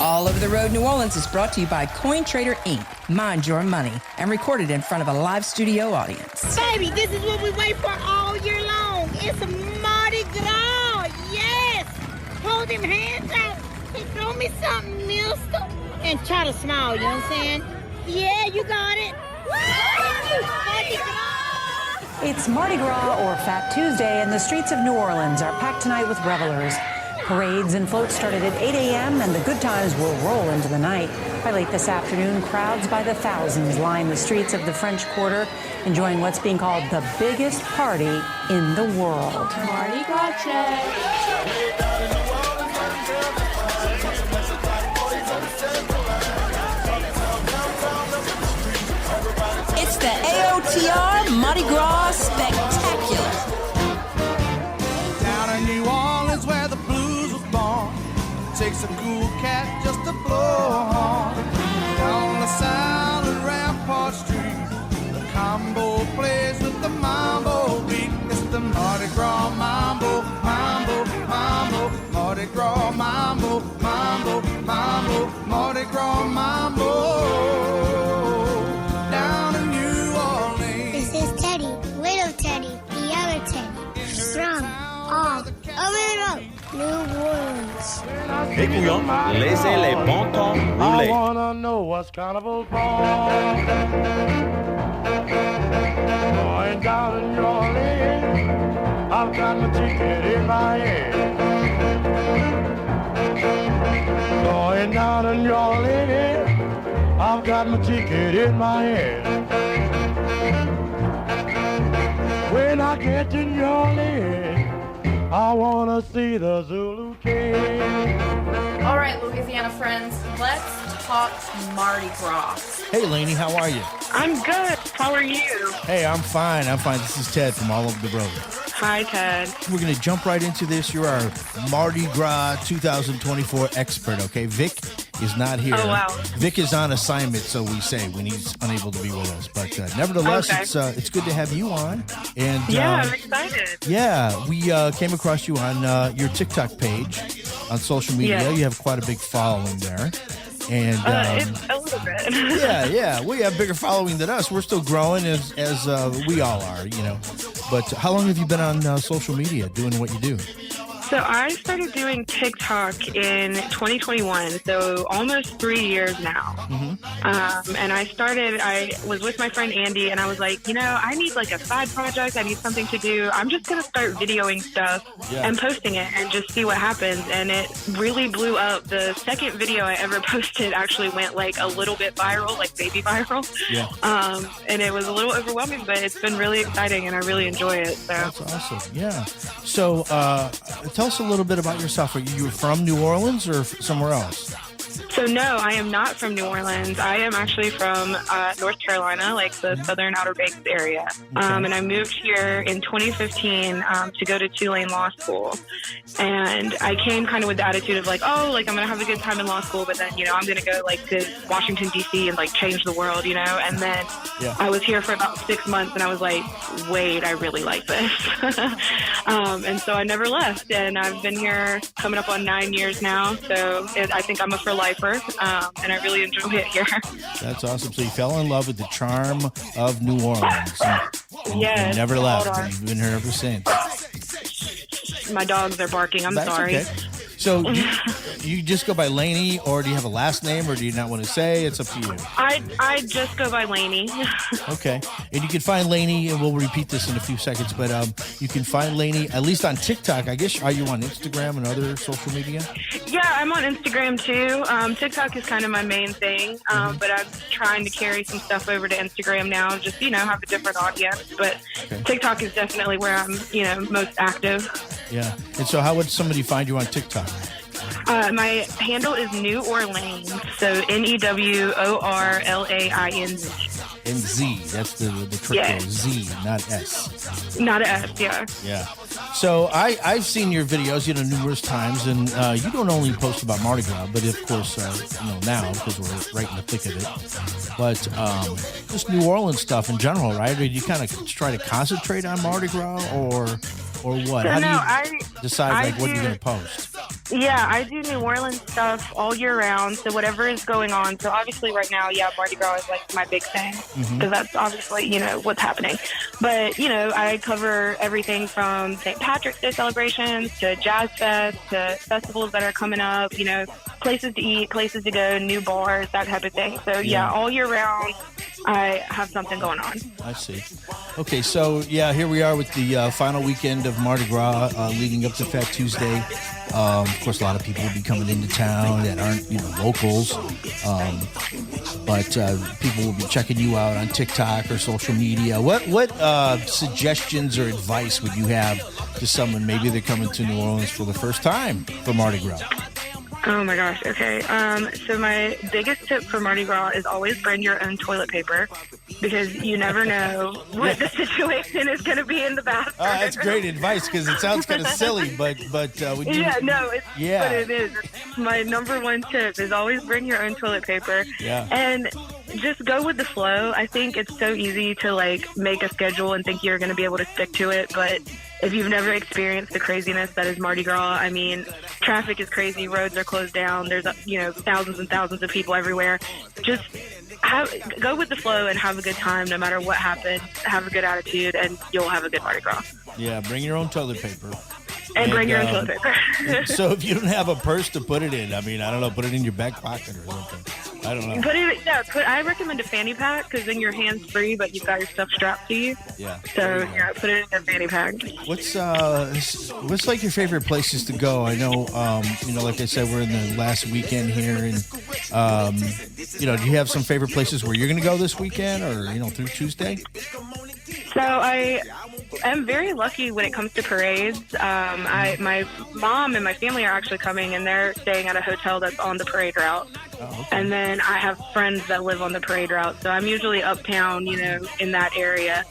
All Over the Road New Orleans is brought to you by Coin Trader Inc., Mind Your Money, and recorded in front of a live studio audience. Baby, this is what we wait for all year long. It's Mardi Gras. Yes. Hold them hands out and throw me something, mister. And try to smile, you know what I'm saying? Yeah, you got it. Mardi Gras. It's Mardi Gras or Fat Tuesday, and the streets of New Orleans are packed tonight with revelers. Parades and floats started at 8 a.m., and the good times will roll into the night. By late this afternoon, crowds by the thousands line the streets of the French Quarter, enjoying what's being called the biggest party in the world. Mardi Gras check. It's the Aotr Mardi Gras Spectacular. Down in New Orleans where the blues was born, takes a cool cat just to blow a horn. Down the Sound and Rampart Street, the combo plays with the mambo beat. It's the Mardi Gras mambo, mambo, mambo, Mardi Gras mambo, mambo, mambo, Mardi Gras mambo. Down in New Orleans. This is Teddy, little Teddy, the other Teddy, from all over the road, New Orleans. Écoutons, laissez les bons temps rouler. I wanna know what's carnival for. Going down in New Orleans, I've got my ticket in my hand. Going down in New Orleans, I've got my ticket in my hand. When I get to New Orleans, I wanna see the Zulu King. All right, Louisiana friends, let's talk Mardi Gras. Hey, Lanie, how are you? I'm good. How are you? Hey, I'm fine. This is Ted from All Over the Road. Hi, Ted. We're going to jump right into this. You're our Mardi Gras 2024 expert, okay? Vic is not here. Oh, wow. Vic is on assignment, so we say, when he's unable to be with us. But nevertheless, okay. It's good to have you on. And Yeah, I'm excited. Yeah, we came across you on your TikTok page on social media. Yeah. You have quite a big following there. And It's a little bit. yeah. We have bigger following than us. We're still growing as we all are, you know. But how long have you been on social media doing what you do? So I started doing TikTok in 2021, so almost 3 years now. Mm-hmm. And I was with my friend Andy, and I was like, I need like a side project. I need something to do. I'm just going to start videoing stuff and posting it and just see what happens. And it really blew up. The second video I ever posted actually went like a little bit viral, like baby viral. Yeah. And it was a little overwhelming, but it's been really exciting, and I really enjoy it. So. That's awesome. Yeah. So tell us a little bit about yourself. Are you from New Orleans or somewhere else? So no, I am not from New Orleans. I am actually from North Carolina, like the southern Outer Banks area. And I moved here in 2015 to go to Tulane Law School. And I came kind of with the attitude of like, I'm going to have a good time in law school, but then, I'm going to go like to Washington, D.C. and like change the world, And then I was here for about 6 months and I was like, wait, I really like this. And so I never left. And I've been here coming up on 9 years now. So I think I'm a for lifer. And I really enjoy it here. That's awesome. So you fell in love with the charm of New Orleans. Yes. You never left. And you've been here ever since. My dogs are barking. I'm That's sorry. Okay. So you just go by Lanie, or do you have a last name, or do you not want to say? It's up to you. I just go by Lanie. Okay. And you can find Lanie, and we'll repeat this in a few seconds, but you can find Lanie, at least on TikTok. I guess, are you on Instagram and other social media? Yeah, I'm on Instagram too. TikTok is kind of my main thing, but I'm trying to carry some stuff over to Instagram now, just, have a different audience. But TikTok is definitely where I'm, most active. Yeah. And so how would somebody find you on TikTok? My handle is New Orleans, so NEWORLAINZ. And Z, that's the trick there. Z, not S. Not an S, yeah. Yeah. So I've seen your videos, numerous times, and you don't only post about Mardi Gras, but of course, now because we're right in the thick of it. But just New Orleans stuff in general, right? Or do you kind of try to concentrate on Mardi Gras, or what? So How do you decide what you're going to post? Yeah, I do New Orleans stuff all year round, so whatever is going on. So obviously right now, Mardi Gras is like my big thing, because that's obviously, what's happening. But, I cover everything from St. Patrick's Day celebrations to Jazz Fest to festivals that are coming up, places to eat, places to go, new bars, that type of thing. So, all year round, I have something going on. I see. Okay, so, here we are with the final weekend of Mardi Gras leading up to Fat Tuesday. Of course, a lot of people will be coming into town that aren't, locals. But people will be checking you out on TikTok or social media. What suggestions or advice would you have to someone, maybe they're coming to New Orleans for the first time for Mardi Gras? Oh my gosh, okay. So my biggest tip for Mardi Gras is always bring your own toilet paper, because you never know what the situation is going to be in the bathroom. Oh, that's great advice, because it sounds kind of silly, but when you... It's what it is. My number one tip is always bring your own toilet paper. Yeah. And just go with the flow. I think it's so easy to make a schedule and think you're going to be able to stick to it, but if you've never experienced the craziness that is Mardi Gras, I mean, traffic is crazy, roads are closed down, there's thousands and thousands of people everywhere. Just go with the flow and have a good time no matter what happens. Have a good attitude and you'll have a good Mardi Gras. Yeah, bring your own toilet paper. And bring your own toilet paper. So if you don't have a purse to put it in, I don't know, put it in your back pocket or something. I don't know. I recommend a fanny pack, because then your hand's free, but you've got your stuff strapped to you. Yeah. So put it in your fanny pack. What's like your favorite places to go? I know, like I said, we're in the last weekend here, and do you have some favorite places where you're going to go this weekend, or through Tuesday? So I am very lucky when it comes to parades. My mom and my family are actually coming, and they're staying at a hotel that's on the parade route. Oh, okay. And then I have friends that live on the parade route, so I'm usually uptown, in that area.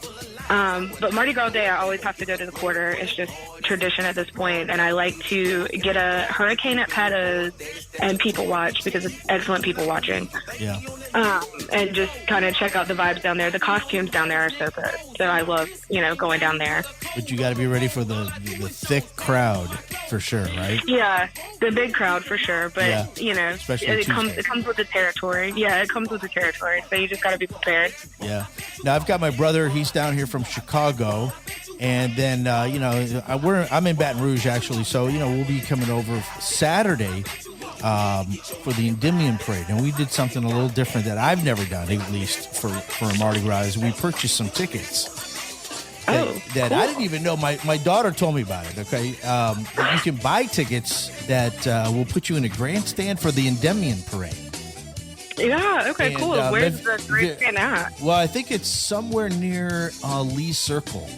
But Mardi Gras Day, I always have to go to the quarter. It's just tradition at this point, and I like to get a hurricane at Pato's and people watch, because it's excellent people watching. Yeah. And just kind of check out the vibes down there. The costumes down there are so good, so I love going down there. But you got to be ready for the thick crowd for sure, right? Yeah, the big crowd for sure. But especially it comes with the territory. Yeah, it comes with the territory. So you just got to be prepared. Yeah. Now I've got my brother. He's down here from Chicago, and then I'm in Baton Rouge actually. So we'll be coming over Saturday for the Endymion Parade, and we did something a little different that I've never done, at least for Mardi Gras. Is we purchased some tickets. That I didn't even know. My daughter told me about it, okay? You can buy tickets that will put you in a grandstand for the Endymion Parade. Yeah, okay, cool. Where's the grandstand at? Well, I think it's somewhere near Lee Circle.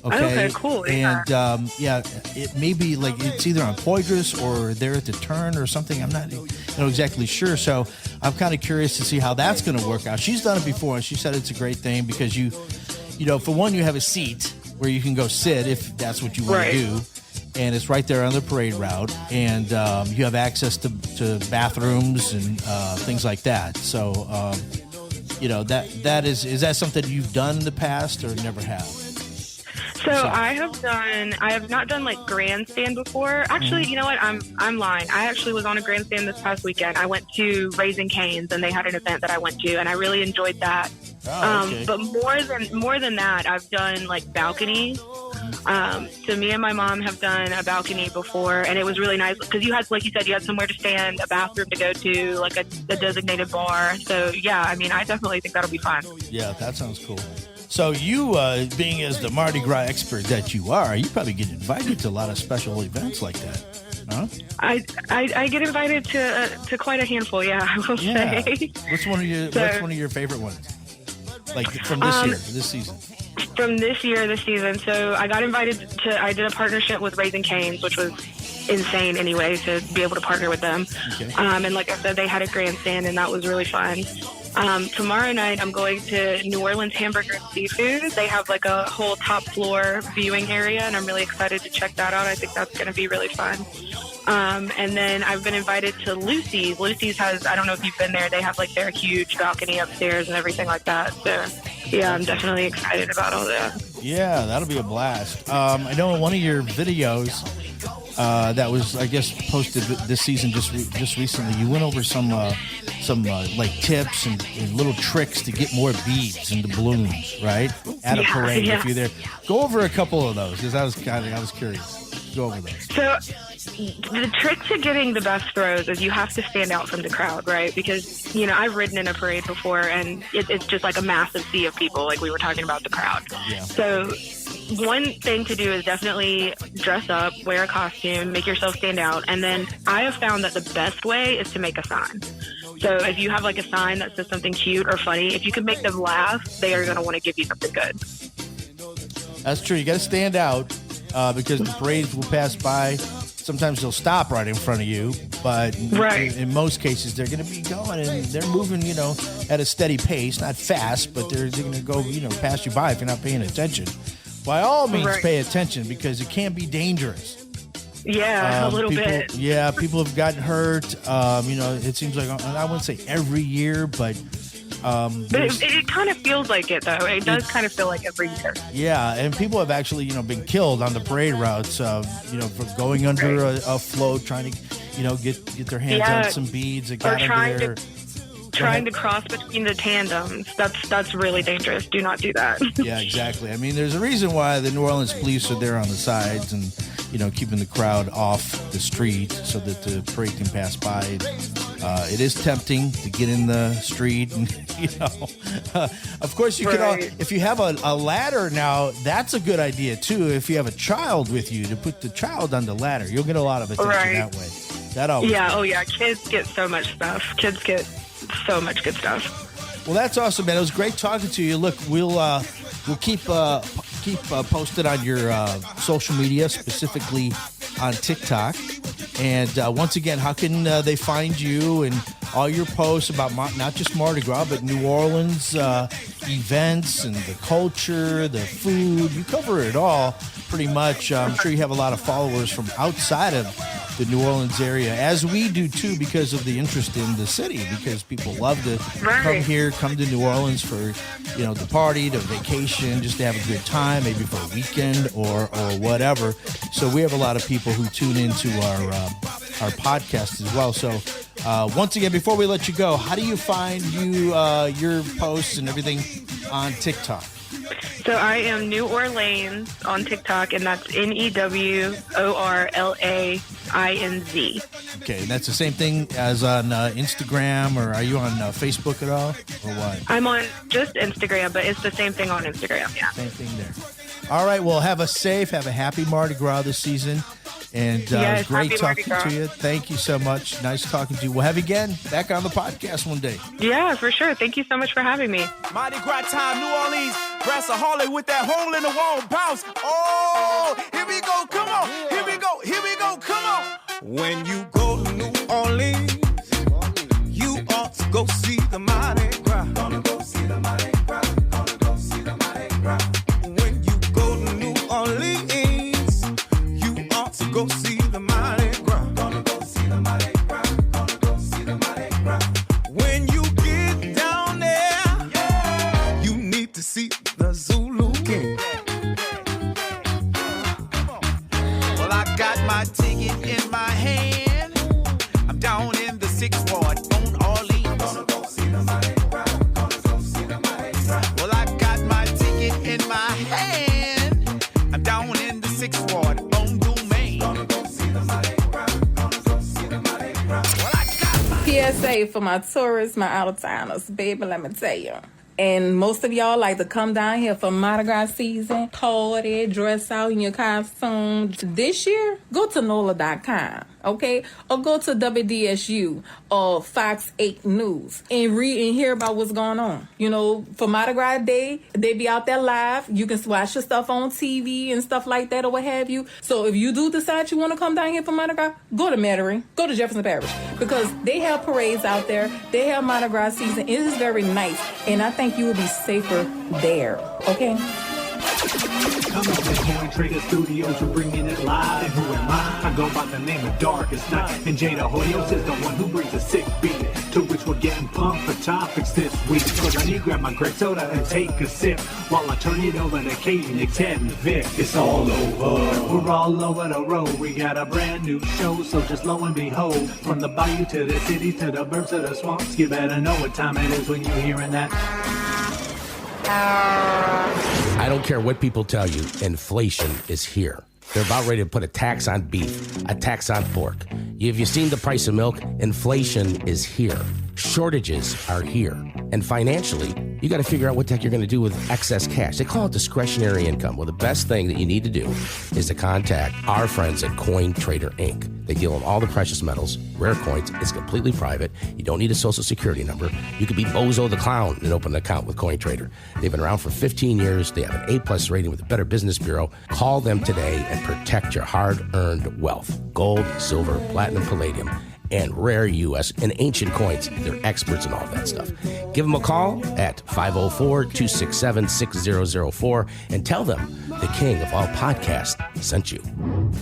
Okay, cool. And it may be it's either on Poydras or there at the turn or something. I'm not exactly sure. So I'm kind of curious to see how that's going to work out. She's done it before, and she said it's a great thing because for one, you have a seat where you can go sit if that's what you want to do. And it's right there on the parade route. And you have access to bathrooms and things like that. So, that is that something you've done in the past or never have? So I have not done grandstand before. Actually, you know what? I'm lying. I actually was on a grandstand this past weekend. I went to Raising Cane's, and they had an event that I went to, and I really enjoyed that. Oh, okay. But more than that, I've done balconies. So me and my mom have done a balcony before, and it was really nice because you had, like you said, you had somewhere to stand, a bathroom to go to, a designated bar. So yeah, I definitely think that'll be fun. Yeah, that sounds cool. So you, being as the Mardi Gras expert that you are, you probably get invited to a lot of special events like that, huh? I get invited to quite a handful, yeah, I will say. What's one of your favorite ones? From this season? From this season. So I got invited I did a partnership with Raising Cane's, which was insane anyway, to be able to partner with them. Okay. And like I said, they had a grandstand, and that was really fun. Tomorrow night, I'm going to New Orleans Hamburger and Seafood. They have like a whole top floor viewing area, and I'm really excited to check that out. I think that's going to be really fun. And then I've been invited to Lucy's. Lucy's has, I don't know if you've been there, they have like their huge balcony upstairs and everything like that. So, yeah, I'm definitely excited about all that. Yeah, that'll be a blast. I know in one of your videos that was, I guess, posted this season just recently, you went over some like tips and little tricks to get more beads into balloons, right? At a parade, if you're there. Go over a couple of those, because I was curious. Go over those. So the trick to getting the best throws is you have to stand out from the crowd, right? Because, you know, I've ridden in a parade before, and it's just like a massive sea of people, like we were talking about the crowd. Yeah. So one thing to do is definitely dress up, wear a costume, make yourself stand out. And then I have found that the best way is to make a sign. So if you have like a sign that says something cute or funny, if you can make them laugh, they are going to want to give you something good. That's true. You got to stand out because the parades will pass by. Sometimes they'll stop right in front of you, but in most cases they're going to be going and they're moving, you know, at a steady pace, not fast, but they're going to go, you know, pass you by if you're not paying attention. By all means, pay attention because it can be dangerous. Yeah, a little bit. Yeah, people have gotten hurt. You know, it seems like, I wouldn't say every year, but it kind of feels like it, though. It does kind of feel like every year. Yeah, and people have actually, you know, been killed on the parade routes, you know, for going under a float, trying to, you know, get their hands on some beads. Trying to cross between the tandems. That's really dangerous. Do not do that. Yeah, exactly. I mean, there's a reason why the New Orleans police are there on the sides and, you know, keeping the crowd off the street so that the parade can pass by. It is tempting to get in the street, and you know, of course, you can. If you have a ladder now, that's a good idea too. If you have a child with you, to put the child on the ladder, you'll get a lot of attention that way. That always. Yeah. Oh yeah. Kids get so much stuff. Kids get so much good stuff. Well, that's awesome, man. It was great talking to you. Look, we'll keep posted on your social media, specifically on TikTok. And once again, how can they find you and all your posts about not just Mardi Gras, but New Orleans events and the culture, the food? You cover it all pretty much. I'm sure you have a lot of followers from outside of the New Orleans area, as we do too, because of the interest in the city, because people love to come here, come to New Orleans for, you know, the party, the vacation, just to have a good time, maybe for a weekend or whatever. So we have a lot of people who tune into our podcast as well. So once again, before we let you go, how do you find your posts and everything on TikTok? So I am New Orleans on TikTok, and that's NEWORLAINZ. Okay, and that's the same thing as on Instagram, or are you on Facebook at all, or what? I'm on just Instagram, but it's the same thing on Instagram, yeah. Same thing there. All right, well, have a happy Mardi Gras this season. And it was great talking to you. Thank you so much. Nice talking to you. We'll have you again back on the podcast one day. Yeah, for sure. Thank you so much for having me. Mardi Gras time, New Orleans. Brass a Harley with that hole in the wall bounce. Oh, here we go. Come on. Here we go. Here we go. Come on. When you go to New Orleans, you ought to go see the Mardi Gras. Gonna go see the Mardi Gras. Gonna go see the Mardi Gras. When you go to New Orleans, go see the Mardi Gras. Gonna go see the Mardi Gras. Gonna go see the Mardi Gras. When you get down there, you need to see the Zulu King. Well, I got my ticket in my hand. I'm down in the 6th Ward on Orleans. Gonna go see the Mardi Gras. Gonna go see the Mardi Gras. Well, I got my ticket in my hand. I'm down in the 6th Ward. PSA for my tourists, my out-of-towners, baby, let me tell you. And most of y'all like to come down here for Mardi Gras season, party, dress out in your costume. This year, go to NOLA.com. okay? Or go to WDSU or Fox 8 News and read and hear about what's going on. You know, for Mardi Gras Day, they be out there live. You can watch your stuff on TV and stuff like that or what have you. So if you do decide you want to come down here for Mardi Gras, go to Metairie, go to Jefferson Parish, because they have parades out there. They have Mardi Gras season. It is very nice, and I think you will be safer there, okay? Come on, the Coin Trader Studios, we're bringing it live. And who am I? I go by the name of Darkest Night. And Jada Hoyos is the one who brings a sick beat, to which we're getting pumped for topics this week. So I need to grab my grape soda and take a sip, while I turn it over to Katie, Nick, Ted, and Vic. It's all over. We're all over the road. We got a brand new show, so just lo and behold, from the bayou to the cities to the burbs to the swamps, you better know what time it is when you're hearing that. I don't care what people tell you, inflation is here. They're about ready to put a tax on beef, a tax on pork. Have you seen the price of milk? Inflation is here. Shortages are here. And financially, you got to figure out what the heck you're going to do with excess cash. They call it discretionary income. Well, the best thing that you need to do is to contact our friends at Coin Trader Inc. They deal in all the precious metals, rare coins. It's completely private. You don't need a social security number. You could be Bozo the Clown and open an account with Coin Trader. They've been around for 15 years. They have an A+ rating with the Better Business Bureau. Call them today and protect your hard-earned wealth. Gold, silver, platinum, palladium, and rare U.S. and ancient coins. They're experts in all that stuff. Give them a call at 504-267-6004 and tell them the king of all podcasts sent you.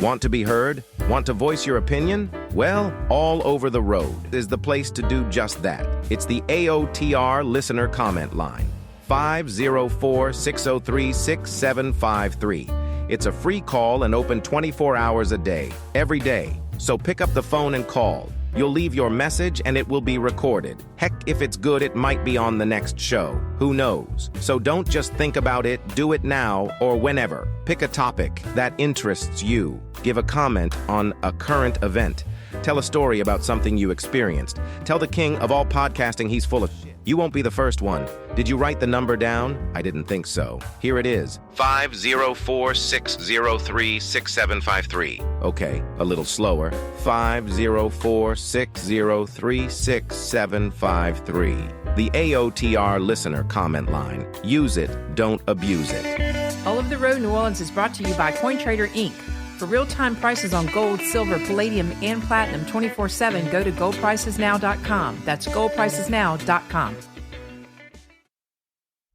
Want to be heard? Want to voice your opinion? Well, All Over the Road is the place to do just that. It's the AOTR listener comment line, 504-603-6753. It's a free call and open 24 hours a day, every day. So pick up the phone and call. You'll leave your message and it will be recorded. Heck, if it's good, it might be on the next show. Who knows? So don't just think about it, do it now or whenever. Pick a topic that interests you. Give a comment on a current event. Tell a story about something you experienced. Tell the king of all podcasting he's full of shit. You won't be the first one. Did you write the number down? I didn't think so. Here it is. 504-603-6753. Okay, a little slower. 504-603-6753. The AOTR listener comment line. Use it, don't abuse it. All Over the Road New Orleans is brought to you by Coin Trader Inc. For real-time prices on gold, silver, palladium, and platinum 24/7, go to goldpricesnow.com. That's goldpricesnow.com.